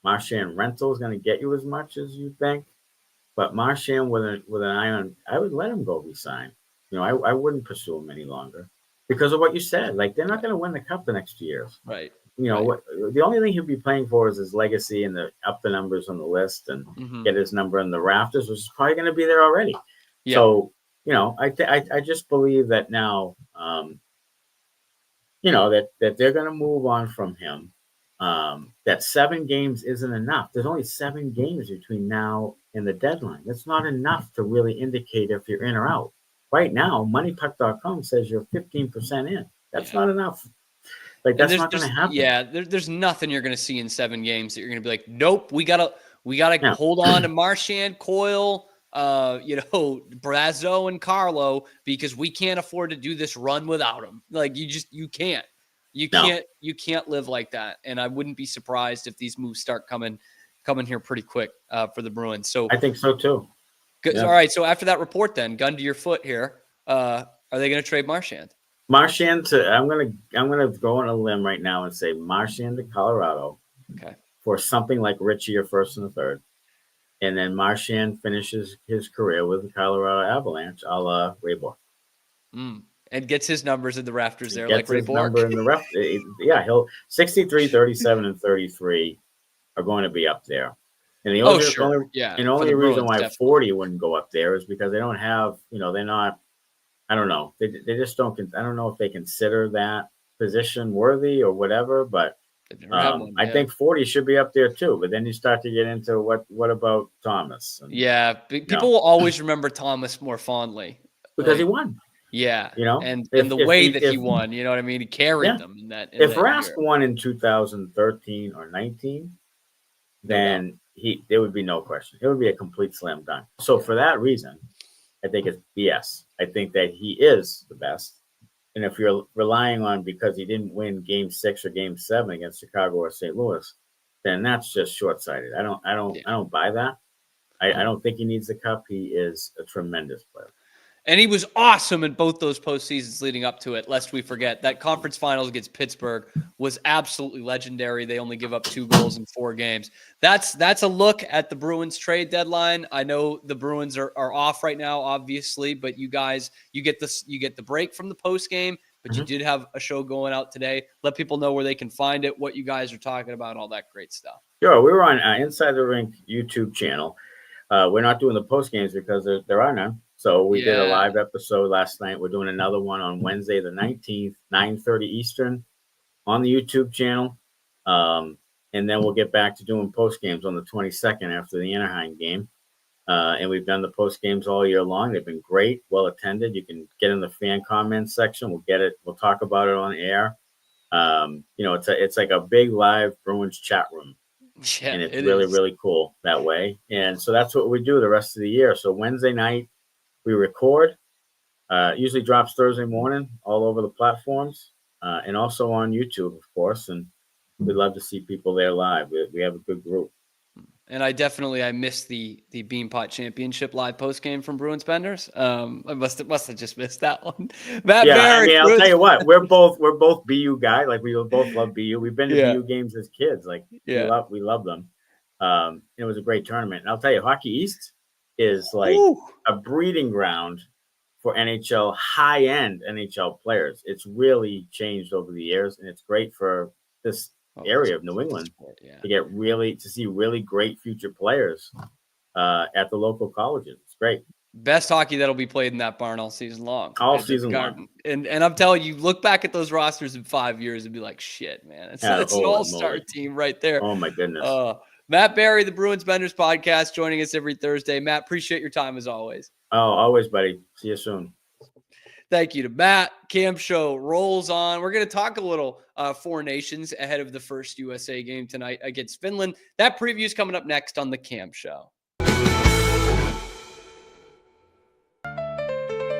Speaker 10: Marchand rental is going to get you as much as you think, but Marchand with an eye on, I would let him go resign. You know, I wouldn't pursue him any longer because of what you said. Like, they're not going to win the cup the next 2 years.
Speaker 3: Right.
Speaker 10: You know, the only thing he'll be playing for is his legacy and up the numbers on the list and get his number in the rafters, which is probably going to be there already. Yeah. So, you know, I just believe that now, you know, that they're going to move on from him. That 7 games isn't enough. There's only 7 games between now and the deadline. That's not enough to really indicate if you're in or out. Right now, MoneyPuck.com says you're 15% in. That's not enough. Like that's not going to happen.
Speaker 3: Yeah, there's nothing you're going to see in 7 games that you're going to be like, nope, we gotta hold on to Marchand, Coyle, Brazo and Carlo because we can't afford to do this run without them. Like you can't live like that. And I wouldn't be surprised if these moves start coming here pretty quick for the Bruins. So
Speaker 10: I think so too.
Speaker 3: Good. Yeah. All right. So after that report, then gun to your foot here. Are they going to trade Marchand?
Speaker 10: Marchand I'm gonna go on a limb right now and say Marchand to Colorado.
Speaker 3: Okay.
Speaker 10: For something like Richie or first and a third, and then Marchand finishes his career with the Colorado Avalanche, a la Ray Bourque.
Speaker 3: And gets his numbers in the rafters there,
Speaker 10: Gets
Speaker 3: like Ray
Speaker 10: his
Speaker 3: Bourque.
Speaker 10: number in the ref. Yeah, he'll 63, 37, and 33 are going to be up there. And the only reason why definitely. 40 wouldn't go up there is because they don't have, they're not. I don't know. They just don't. I don't know if they consider that position worthy or whatever. But I think 40 should be up there too. But then you start to get into what about Thomas?
Speaker 3: And, people will always remember Thomas more fondly
Speaker 10: because he won.
Speaker 3: Yeah, and the way that he won. You know what I mean? He carried them in that.
Speaker 10: If Rask won in 2013 or 19, then there would be no question. It would be a complete slam dunk. So for that reason, I think it's BS. I think that he is the best. And if you're relying on because he didn't win Game 6 or Game 7 against Chicago or St. Louis, then that's just short-sighted. I don't buy that. I don't think he needs the cup. He is a tremendous player.
Speaker 3: And he was awesome in both those postseasons leading up to it, lest we forget. That conference finals against Pittsburgh was absolutely legendary. They only give up 2 goals in 4 games. That's a look at the Bruins trade deadline. I know the Bruins are off right now, obviously, but you guys, you get the break from the post game, but you did have a show going out today. Let people know where they can find it, what you guys are talking about, all that great stuff.
Speaker 10: Sure. We were on Inside the Rink YouTube channel. We're not doing the post games because there are none. So we did a live episode last night. We're doing another one on Wednesday, the 19th, 9:30 Eastern on the YouTube channel. And then we'll get back to doing post games on the 22nd after the Anaheim game. And we've done the post games all year long. They've been great, well attended. You can get in the fan comments section. We'll talk about it on air. It's like a big live Bruins chat room.
Speaker 3: Yeah,
Speaker 10: and it's really cool that way. And so that's what we do the rest of the year. So Wednesday night, we record, usually drops Thursday morning all over the platforms and also on YouTube, of course. And we'd love to see people there live. We have a good group.
Speaker 3: And I missed the Beanpot Championship live post game from Bruins Benders. I must have just missed that one. Matt Barry,
Speaker 10: I'll tell you what, we're both BU guys. Like we both love BU. We've been to BU games as kids. Like we love them. It was a great tournament. And I'll tell you, Hockey East is like a breeding ground for NHL, high-end NHL players. It's really changed over the years, and it's great for this area of New England to see really great future players at the local colleges. It's great.
Speaker 3: Best hockey that'll be played in that barn all season long.
Speaker 10: All season long.
Speaker 3: And I'm telling you, look back at those rosters in 5 years and be like, shit, man. It's an all-star team right there.
Speaker 10: Oh, my goodness.
Speaker 3: Matt Barry, the Bruins Benders podcast, joining us every Thursday. Matt, appreciate your time as always.
Speaker 10: Oh, always, buddy. See you soon.
Speaker 3: Thank you to Matt. Cam Show rolls on. We're going to talk a little Four Nations ahead of the first USA game tonight against Finland. That preview is coming up next on the Cam Show.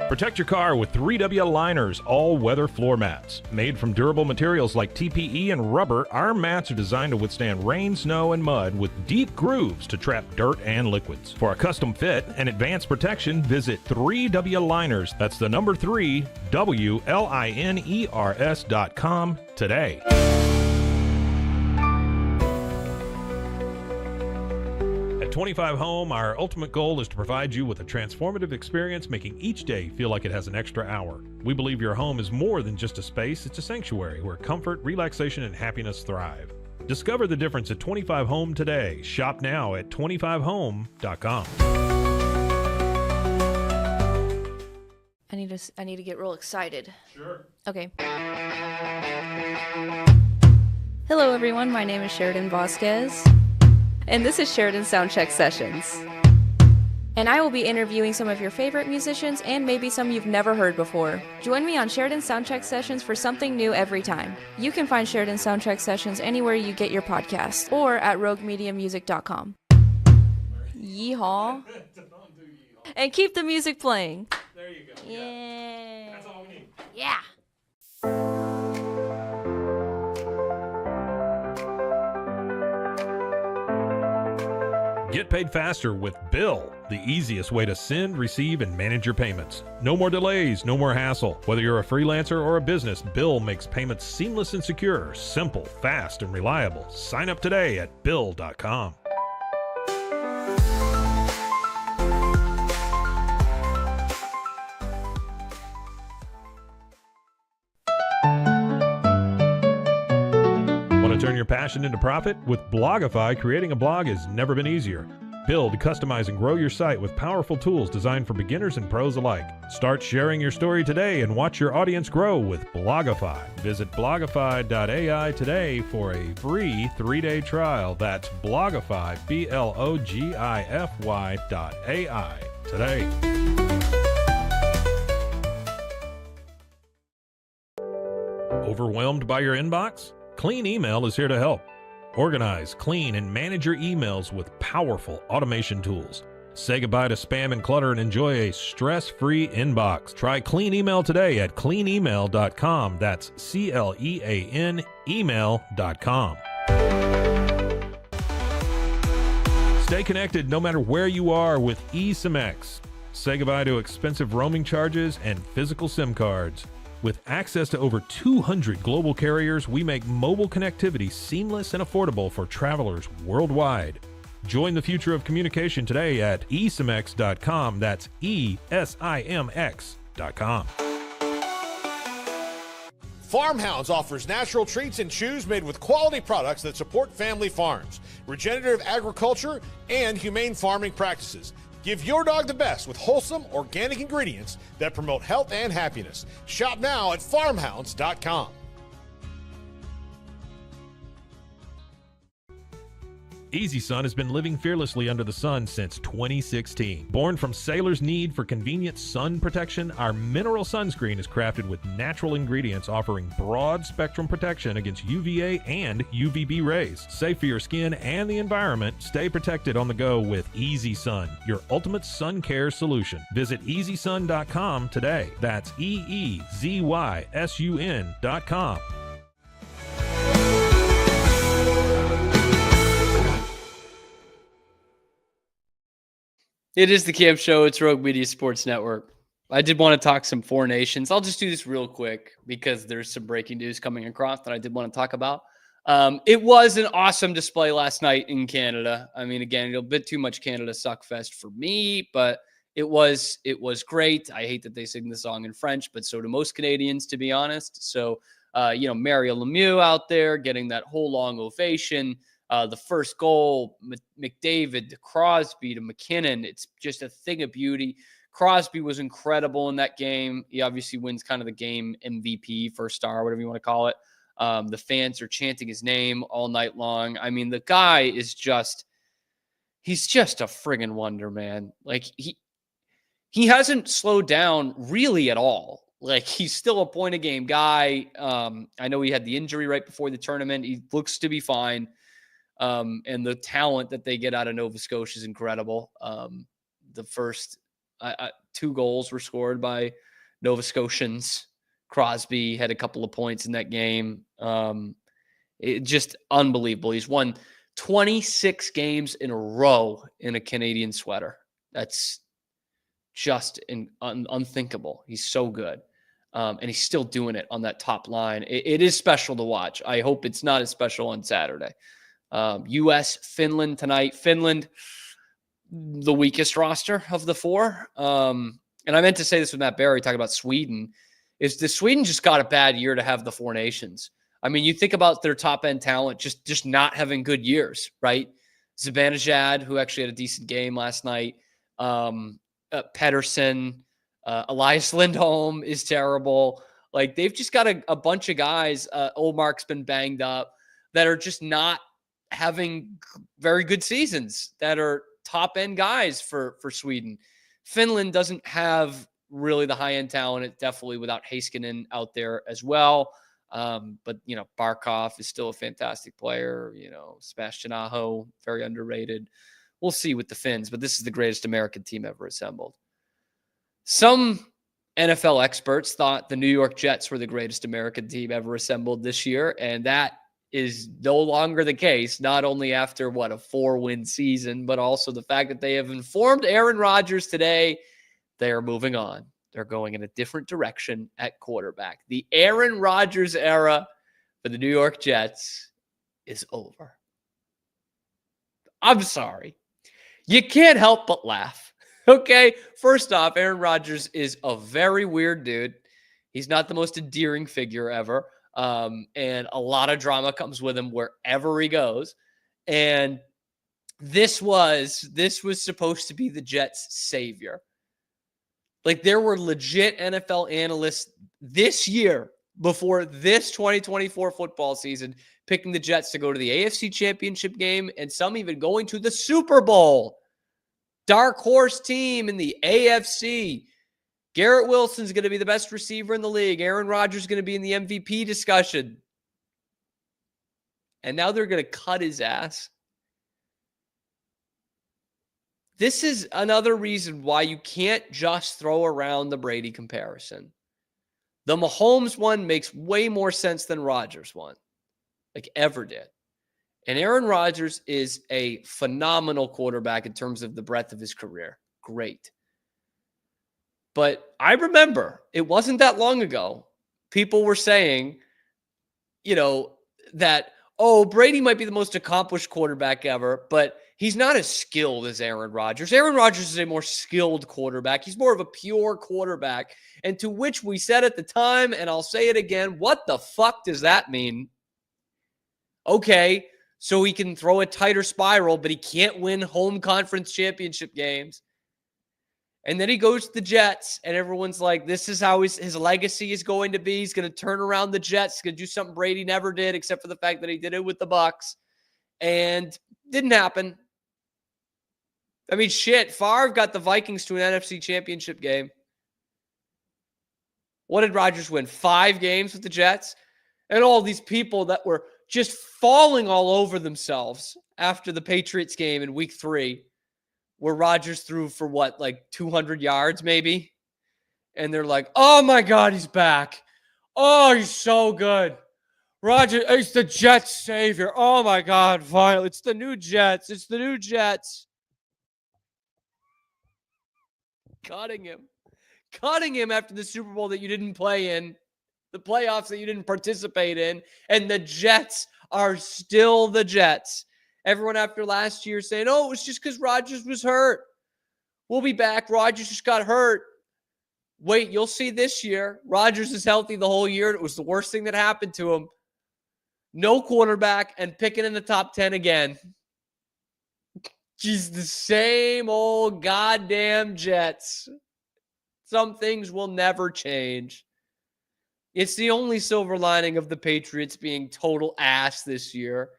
Speaker 1: Protect your car with 3W Liners all-weather floor mats. Made from durable materials like TPE and rubber, our mats are designed to withstand rain, snow, and mud with deep grooves to trap dirt and liquids. For a custom fit and advanced protection, visit 3W Liners. That's the number 3, WLINERS.com today. At 25 Home, our ultimate goal is to provide you with a transformative experience, making each day feel like it has an extra hour. We believe your home is more than just a space, it's a sanctuary where comfort, relaxation, and happiness thrive. Discover the difference at 25 Home today. Shop now at 25home.com.
Speaker 11: I need to get real excited.
Speaker 1: Sure.
Speaker 11: Okay. Hello, everyone. My name is Sheridan Vasquez, and this is Sheridan Soundcheck Sessions. And I will be interviewing some of your favorite musicians and maybe some you've never heard before. Join me on Sheridan Soundtrack Sessions for something new every time. You can find Sheridan Soundtrack Sessions anywhere you get your podcasts or at roguemediamusic.com. Yeehaw. And keep the music playing.
Speaker 2: There you go.
Speaker 11: Yeah.
Speaker 2: That's all we need.
Speaker 11: Yeah.
Speaker 2: Get paid faster with Bill, the easiest way to send, receive, and manage your payments. No more delays, no more hassle. Whether you're a freelancer or a business, Bill makes payments seamless and secure, simple, fast, and reliable. Sign up today at Bill.com. Want to turn your passion into profit? With Blogify, creating a blog has never been easier. Build, customize, and grow your site with powerful tools designed for beginners and pros alike. Start sharing your story today and watch your audience grow with Blogify. Visit blogify.ai today for a free 3-day trial. That's Blogify, Blogify.ai today. Overwhelmed by your inbox? Clean Email is here to help. Organize, clean, and manage your emails with powerful automation tools. Say goodbye to spam and clutter and enjoy a stress-free inbox. Try Clean Email today at cleanemail.com. That's CLEAN email.com. Stay connected no matter where you are with eSIM-X. Say goodbye to expensive roaming charges and physical SIM cards. With access to over 200 global carriers, we make mobile connectivity seamless and affordable for travelers worldwide. Join the future of communication today at eSIMX.com. That's ESIMX.com.
Speaker 12: Farmhounds offers natural treats and chews made with quality products that support family farms, regenerative agriculture, and humane farming practices. Give your dog the best with wholesome, organic ingredients that promote health and happiness. Shop now at farmhounds.com.
Speaker 2: EasySun has been living fearlessly under the sun since 2016. Born from sailors' need for convenient sun protection, our mineral sunscreen is crafted with natural ingredients offering broad spectrum protection against UVA and UVB rays. Safe for your skin and the environment, stay protected on the go with EasySun, your ultimate sun care solution. Visit EasySun.com today. That's EEZYSUN.com.
Speaker 3: It is the Cam Show. It's Rogue Media Sports Network. I did want to talk some Four Nations. I'll just do this real quick because there's some breaking news coming across that I did want to talk about. It was an awesome display last night in Canada. I mean, again, a bit too much Canada suckfest for me, but it was great. I hate that they sing the song in French, but so do most Canadians, to be honest. So, Mario Lemieux out there getting that whole long ovation. The first goal, McDavid to Crosby to McKinnon. It's just a thing of beauty. Crosby was incredible in that game. He obviously wins kind of the game MVP, first star, whatever you want to call it. The fans are chanting his name all night long. I mean, the guy is he's just a friggin' wonder, man. Like he hasn't slowed down really at all. Like, he's still a point a game guy. I know he had the injury right before the tournament. He looks to be fine. And the talent that they get out of Nova Scotia is incredible. The first 2 goals were scored by Nova Scotians. Crosby had a couple of points in that game. It just unbelievable. He's won 26 games in a row in a Canadian sweater. That's just unthinkable. He's so good. And he's still doing it on that top line. It is special to watch. I hope it's not as special on Saturday. U.S., Finland tonight. Finland, the weakest roster of the 4. And I meant to say this with Matt Barry, talking about Sweden, is the Sweden just got a bad year to have the 4 nations. I mean, you think about their top-end talent just not having good years, right? Zibanejad, who actually had a decent game last night. Pedersen, Elias Lindholm is terrible. Like, they've just got a bunch of guys. Olmark's been banged up, that are just not having very good seasons, that are top end guys for Sweden. Finland doesn't have really the high end talent. It's definitely without Heiskanen out there as well. But Barkov is still a fantastic player. Sebastian Aho, very underrated. We'll see with the Finns, but this is the greatest American team ever assembled. Some NFL experts thought the New York Jets were the greatest American team ever assembled this year, and that is no longer the case, not only after, a 4-win season, but also the fact that they have informed Aaron Rodgers today they are moving on. They're going in a different direction at quarterback. The Aaron Rodgers era for the New York Jets is over. I'm sorry. You can't help but laugh. Okay, first off, Aaron Rodgers is a very weird dude. He's not the most endearing figure ever. And a lot of drama comes with him wherever he goes. And this was supposed to be the Jets' savior. Like, there were legit NFL analysts this year, before this 2024 football season, picking the Jets to go to the AFC Championship game, and some even going to the Super Bowl. Dark horse team in the AFC. Garrett Wilson's going to be the best receiver in the league. Aaron Rodgers is going to be in the MVP discussion. And now they're going to cut his ass. This is another reason why you can't just throw around the Brady comparison. The Mahomes one makes way more sense than Rodgers one, like ever did. And Aaron Rodgers is a phenomenal quarterback in terms of the breadth of his career. Great. But I remember it wasn't that long ago, people were saying, that, Brady might be the most accomplished quarterback ever, but he's not as skilled as Aaron Rodgers. Aaron Rodgers is a more skilled quarterback. He's more of a pure quarterback. And to which we said at the time, and I'll say it again, what the fuck does that mean? Okay, so he can throw a tighter spiral, but he can't win home conference championship games. And then he goes to the Jets, and everyone's like, this is how his legacy is going to be. He's going to turn around the Jets. He's going to do something Brady never did, except for the fact that he did it with the Bucs. And didn't happen. I mean, shit, Favre got the Vikings to an NFC championship game. What did Rodgers win? 5 games with the Jets? And all these people that were just falling all over themselves after the Patriots game in week 3, where Rodgers threw for 200 yards maybe? And they're like, oh my God, he's back. Oh, he's so good. Rodgers, it's the Jets savior. Oh my God, finally. It's the new Jets. It's the new Jets. Cutting him after the Super Bowl that you didn't play in, the playoffs that you didn't participate in, and the Jets are still the Jets. Everyone after last year saying, it was just because Rodgers was hurt. We'll be back. Rodgers just got hurt. Wait, you'll see this year. Rodgers is healthy the whole year. It was the worst thing that happened to him. No quarterback and picking in the top 10 again. She's the same old goddamn Jets. Some things will never change. It's the only silver lining of the Patriots being total ass this year.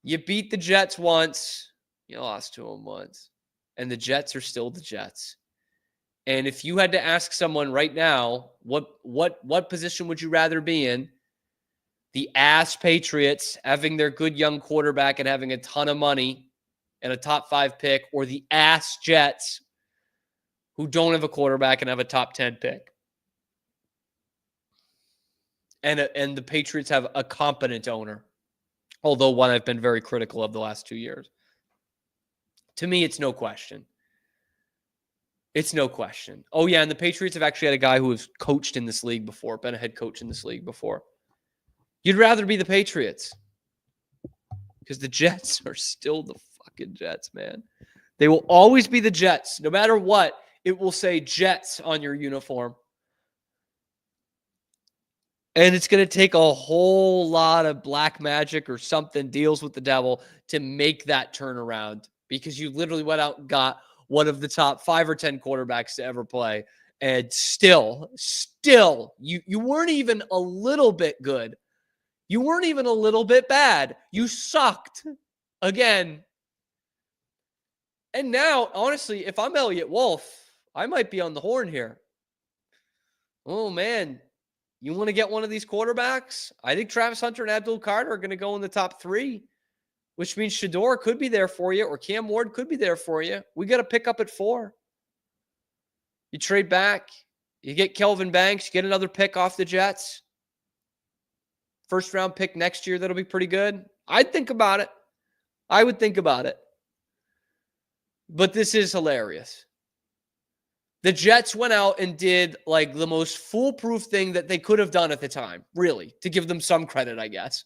Speaker 3: You beat the Jets once, you lost to them once, and the Jets are still the Jets. And if you had to ask someone right now, what position would you rather be in? The ass Patriots having their good young quarterback and having a ton of money and a top 5 pick, or the ass Jets who don't have a quarterback and have a top 10 pick? And the Patriots have a competent owner, although one I've been very critical of the last 2 years. To me, it's no question. It's no question. Oh, yeah, and the Patriots have actually had a guy who has coached in this league before, been a head coach in this league before. You'd rather be the Patriots because the Jets are still the fucking Jets, man. They will always be the Jets. No matter what, it will say Jets on your uniform. And it's going to take a whole lot of black magic or something, deals with the devil, to make that turnaround, because you literally went out and got one of the top 5 or 10 quarterbacks to ever play. And still, you weren't even a little bit good. You weren't even a little bit bad. You sucked. Again, And now, honestly, if I'm Elliott Wolf, I might be on the horn here. Oh, man. You want to get one of these quarterbacks? I think Travis Hunter and Abdul Carter are going to go in the top 3, which means Shedeur could be there for you, or Cam Ward could be there for you. We got to pick up at 4. You trade back. You get Kelvin Banks. You get another pick off the Jets. First-round pick next year that'll be pretty good. I'd think about it. I would think about it. But this is hilarious. The Jets went out and did like the most foolproof thing that they could have done at the time, really, to give them some credit, I guess.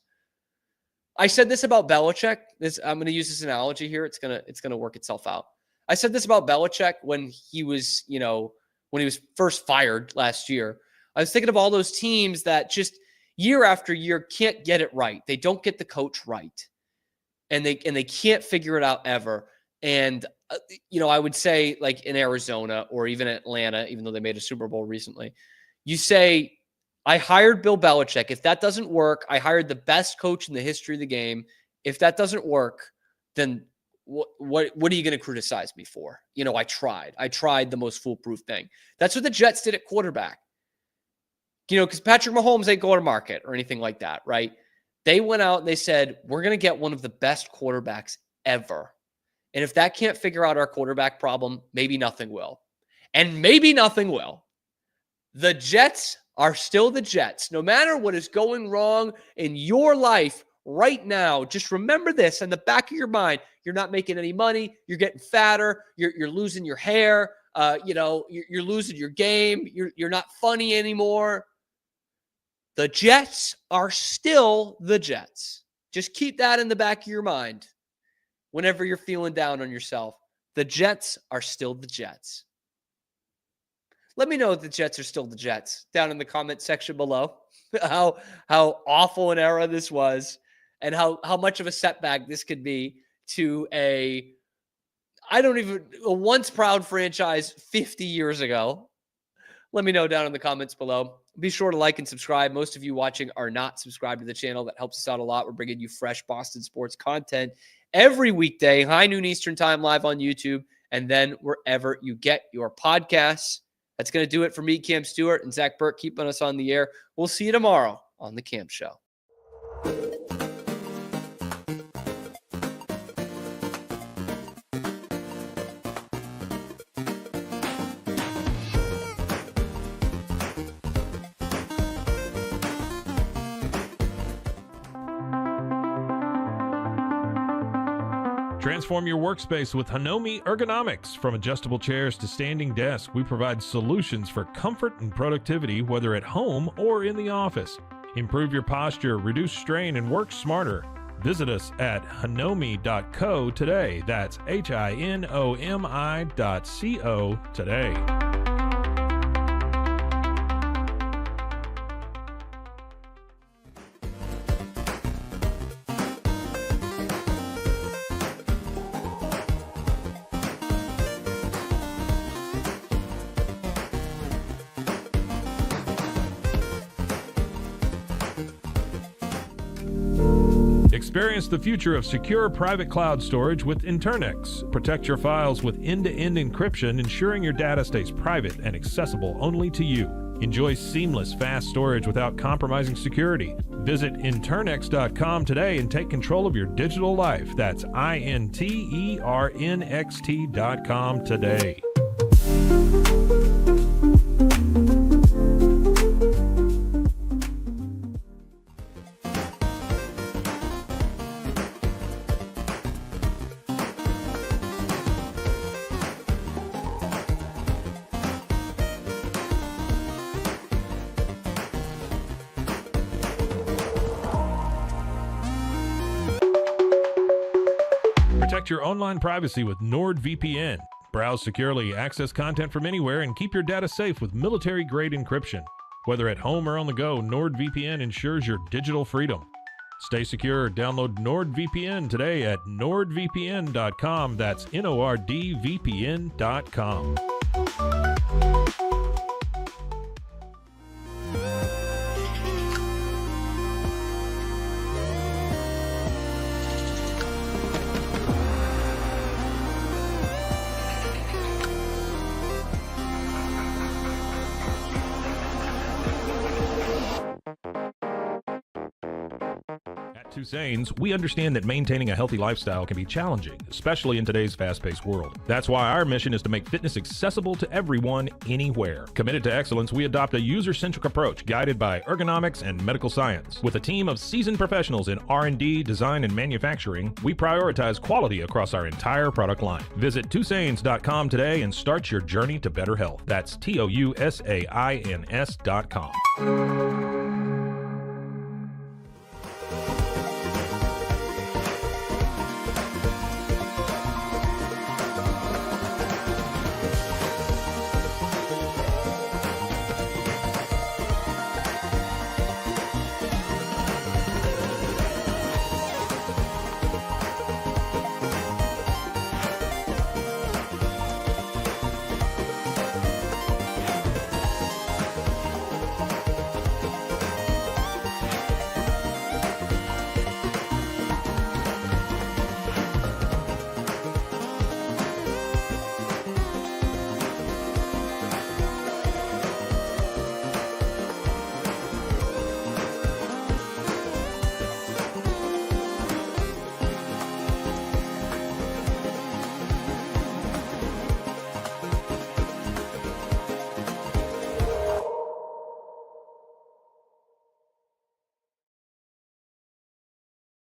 Speaker 3: I said this about Belichick. I'm going to use this analogy here. It's gonna work itself out. I said this about Belichick when he was, when he was first fired last year. I was thinking of all those teams that just year after year can't get it right. They don't get the coach right, and they can't figure it out ever. And I would say like in Arizona or even Atlanta, even though they made a Super Bowl recently, you say, I hired Bill Belichick. If that doesn't work, I hired the best coach in the history of the game. If that doesn't work, then what are you going to criticize me for? I tried the most foolproof thing. That's what the Jets did at quarterback. Because Patrick Mahomes ain't going to market or anything like that, right? They went out and they said, we're going to get one of the best quarterbacks ever. And if that can't figure out our quarterback problem, maybe nothing will. And maybe nothing will. The Jets are still the Jets. No matter what is going wrong in your life right now, just remember this in the back of your mind. You're not making any money. You're getting fatter. You're losing your hair. You're losing your game. You're not funny anymore. The Jets are still the Jets. Just keep that in the back of your mind. Whenever you're feeling down on yourself, the Jets are still the Jets. Let me know if the Jets are still the Jets down in the comment section below. How awful an era this was, and how much of a setback this could be to a once proud franchise 50 years ago. Let me know down in the comments below. Be sure to like and subscribe. Most of you watching are not subscribed to the channel. That helps us out a lot. We're bringing you fresh Boston sports content every weekday, high noon Eastern time, live on YouTube, and then wherever you get your podcasts. That's going to do it for me, Cam Stewart, and Zach Burke, keeping us on the air. We'll see you tomorrow on The Cam Show.
Speaker 1: Transform your workspace with Hanomi Ergonomics. From adjustable chairs to standing desks, we provide solutions for comfort and productivity, whether at home or in the office. Improve your posture, reduce strain, and work smarter. Visit us at hanomi.co today. That's HINOMI.co today. Experience the future of secure private cloud storage with Internex. Protect your files with end-to-end encryption, ensuring your data stays private and accessible only to you. Enjoy seamless, fast storage without compromising security. Visit Internex.com today and take control of your digital life. That's INTERNXT.com today. Protect your online privacy with NordVPN. Browse securely, access content from anywhere, and keep your data safe with military-grade encryption. Whether at home or on the go, NordVPN ensures your digital freedom. Stay secure. Download NordVPN today at nordvpn.com. That's NORDVPN.com.
Speaker 2: Tusains, we understand that maintaining a healthy lifestyle can be challenging, especially in today's fast-paced world. That's why our mission is to make fitness accessible to everyone, anywhere. Committed to excellence, we adopt a user-centric approach guided by ergonomics and medical science. With a team of seasoned professionals in R&D, design, and manufacturing, we prioritize quality across our entire product line. Visit Tusains.com today and start your journey to better health. That's TOUSAINS.com.